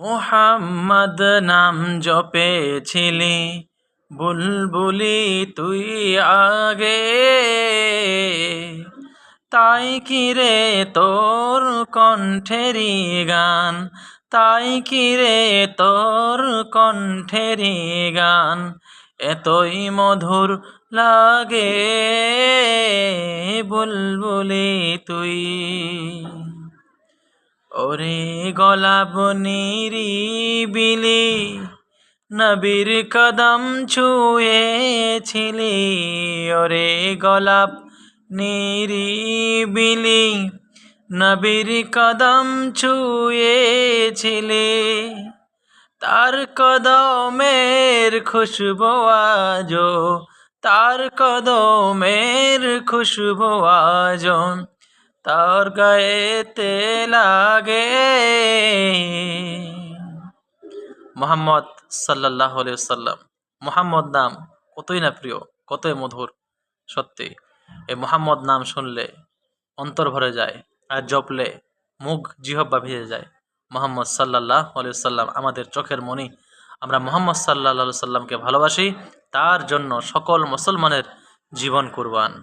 মুহাম্মদ নাম জপেছিলি বুলবুলি তুই আগে, তাই কিরে তোর কণ্ঠেরি গান, তাই কিরে তোর কণ্ঠেরি গান এতই মধুর লাগে বুলবুলি তুই। ওরে গোলাপ নিরিবিলি নবীর কদম ছুঁয়েছিলি, ওরে গোলাপ নিরিবিলি নবীর কদম ছুঁয়েছিলি, তার কদমের খুশবু আজো, তার কদমের খুশবু আজো তার গায়েতে লাগে। মুহাম্মদ সাল্লাল্লাহু আলাইহি ওয়াসাল্লাম, মুহাম্মদ নাম কতই না প্রিয়, কতই মধুর। সত্যি এই মুহাম্মদ নাম শুনলে অন্তর ভরে যায়, আর জপলে মুখ জিহ্বা ভিজে যায়। মুহাম্মদ সাল্লাল্লাহু আলাইহি ওয়াসাল্লাম আমাদের চোখের মণি। আমরা মুহাম্মদ সাল্লাল্লাহু আলাইহি ওয়াসাল্লামকে ভালোবাসি, তার জন্য সকল মুসলমানের জীবন কুরবান।